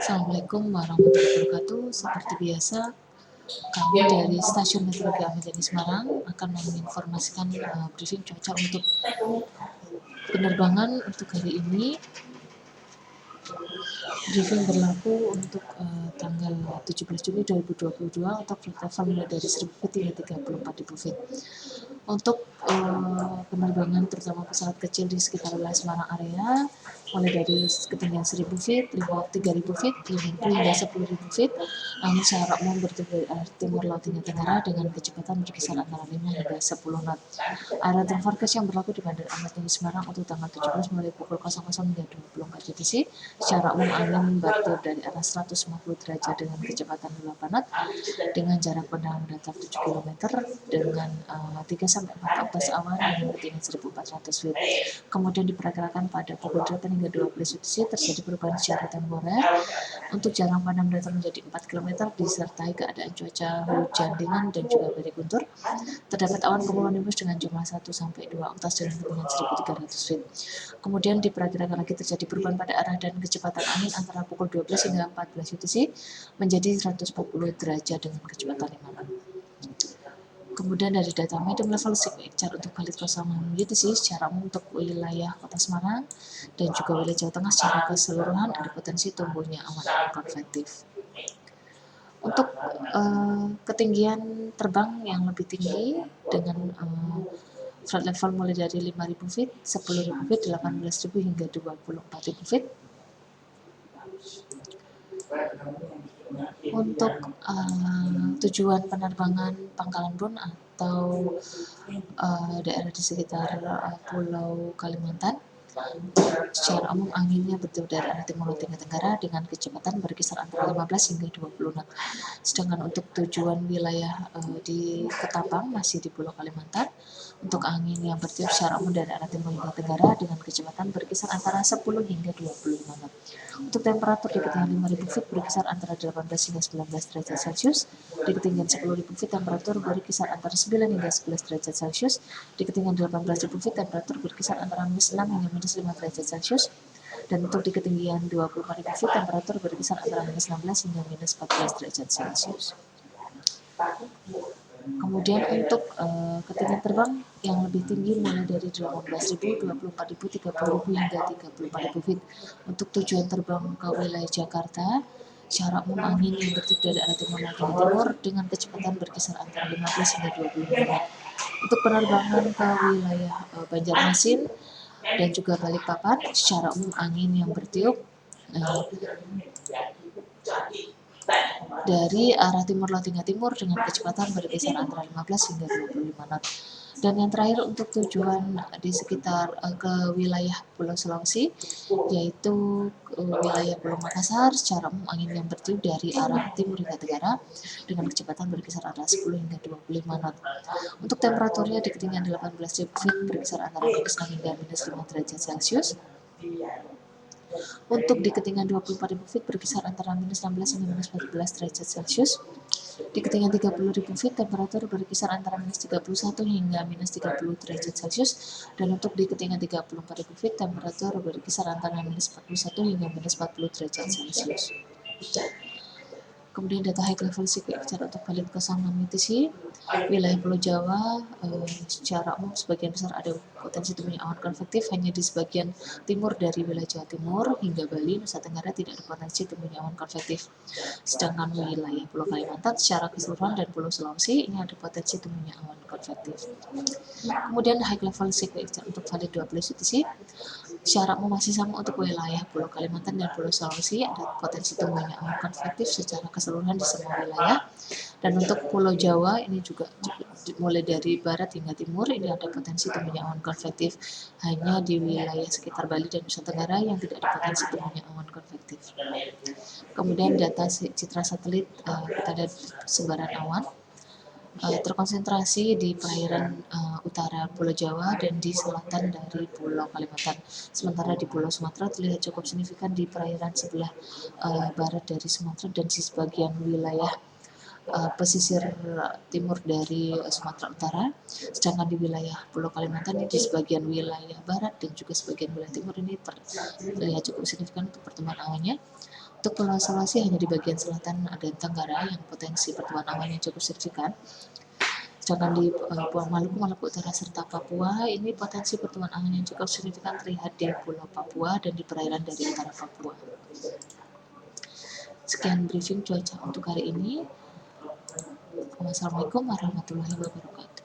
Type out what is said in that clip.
Assalamualaikum warahmatullahi wabarakatuh. Seperti biasa, kami dari Stasiun Meteorologi Ahmad Yani Semarang akan menginformasikan briefing cuaca untuk penerbangan untuk hari ini. Briefing berlaku untuk tanggal 17 Juli 2022 untuk flight level mulai dari 1000 feet hingga 34.000 feet. Untuk penerbangan terutama pesawat kecil di sekitar wilayah Semarang area mulai dari ketinggian 1000 feet, 3000 feet, 50 hingga 10.000 feet, angin secara umum bertiup dari arah timur laut hingga tenggara dengan kecepatan berkisar antara 5 hingga 10 knot. Area term forecast yang berlaku di Bandara Ahmad Yani Semarang untuk tanggal 17 mulai pukul 00 hingga 24 GMT. Secara umum angin bertiup dari arah 150 derajat dengan kecepatan 8 knot dengan jarak pandang mendatar 7 km dengan 3-4 oktas awan dengan ketinggian 1400 feet. Kemudian diperkirakan pada pukul 8 hingga 12 UTC terjadi perubahan secara temporer untuk jarak pandang mendatar menjadi 4 km disertai keadaan cuaca hujan ringan dan juga badai guntur. Terdapat awan cumulonimbus dengan jumlah 1-2 oktas dengan ketinggian 1300 feet. Kemudian diperkirakan lagi terjadi perubahan pada arah dan kecepatan angin antara pukul 12 hingga 14 UTC menjadi 140 derajat dengan kecepatan 5 knot. Kemudian dari data medium level signature untuk valid pasangan UTC secara umum untuk wilayah Kota Semarang dan juga wilayah Jawa Tengah secara keseluruhan ada potensi tumbuhnya awan konvektif. Untuk ketinggian terbang yang lebih tinggi dengan flight level mulai dari 5.000 feet, 10.000 feet, 18.000 hingga 24.000 feet. Untuk tujuan penerbangan Pangkalan Bun atau daerah di sekitar Pulau Kalimantan, secara umum anginnya bertiup dari arah timur laut hingga tenggara dengan kecepatan berkisar antara 15 hingga 20 knot. Sedangkan untuk tujuan wilayah di Ketapang masih di Pulau Kalimantan, untuk angin yang bertiup secara umum dari arah timur hingga tenggara dengan kecepatan berkisar antara 10 hingga 25 knot. Untuk temperatur di ketinggian 5.000 feet berkisar antara 18 hingga 19 derajat Celcius. Di ketinggian 10.000 feet temperatur berkisar antara 9 hingga 11 derajat Celcius. Di ketinggian 18.000 feet temperatur berkisar antara -6 hingga -5 derajat Celcius. Dan untuk di ketinggian 24.000 feet temperatur berkisar antara -16 hingga -14 derajat Celcius. Kemudian untuk ketinggian terbang yang lebih tinggi mulai dari 18.000, 24.000, 30.000 hingga 34.000 feet. Untuk tujuan terbang ke wilayah Jakarta, secara umum angin yang bertiup dari arah timur laut hingga timur dengan kecepatan berkisar antara 15 hingga 20 knot. Untuk penerbangan ke wilayah Banjarmasin dan juga Balikpapan, secara umum angin yang bertiup dari arah timur laut hingga timur dengan kecepatan berkisar antara 15 hingga 25 knot. Dan yang terakhir untuk tujuan di sekitar ke wilayah Pulau Sulawesi, yaitu wilayah Pulau Makassar, secara umum angin yang bertiup dari arah timur hingga tenggara dengan kecepatan berkisar antara 10 hingga 25 knot. Untuk temperaturnya di ketinggian 18.000 feet berkisar antara -6 hingga -5 derajat Celcius. Untuk di ketinggian 24.000 feet berkisar antara -16 hingga -14 derajat Celcius. Di ketinggian 30.000 feet temperatur berkisar antara -31 hingga -30 derajat Celcius. Dan untuk di ketinggian 34.000 feet temperatur berkisar antara -41 hingga -40 derajat Celcius. Kemudian data high level signature untuk valid 06 UTC, wilayah Pulau Jawa secara umum sebagian besar ada potensi tumbuhnya awan konvektif, hanya di sebagian timur dari wilayah Jawa Timur hingga Bali, Nusa Tenggara tidak ada potensi tumbuhnya awan konvektif. Sedangkan wilayah Pulau Kalimantan secara keseluruhan dan Pulau Sulawesi ini ada potensi tumbuhnya awan konvektif. Kemudian high level signature untuk valid 12 UTC, secara umum masih sama untuk wilayah Pulau Kalimantan dan Pulau Sulawesi ada potensi tumbuhnya awan konvektif secara keseluruhan di semua wilayah. Dan untuk Pulau Jawa ini juga mulai dari barat hingga timur ini ada potensi tumbuhnya awan konvektif, hanya di wilayah sekitar Bali dan Nusa Tenggara yang tidak ada potensi tumbuhnya awan konvektif. Kemudian data citra satelit kita ada sebaran awan terkonsentrasi di perairan utara Pulau Jawa dan di selatan dari Pulau Kalimantan. Sementara di Pulau Sumatera terlihat cukup signifikan di perairan sebelah barat dari Sumatera dan di sebagian wilayah pesisir timur dari Sumatera Utara. Sedangkan di wilayah Pulau Kalimantan ini di sebagian wilayah barat dan juga sebagian wilayah timur ini terlihat cukup signifikan untuk pertemuan awannya. Untuk Pulau Sulawesi hanya di bagian selatan dan tenggara yang potensi pertumbuhan awannya cukup signifikan. Sedangkan di Maluku, Maluku Utara serta Papua ini potensi pertumbuhan angin yang cukup signifikan terlihat di Pulau Papua dan di perairan dari utara Papua. Sekian briefing cuaca untuk hari ini. Wassalamualaikum warahmatullahi wabarakatuh.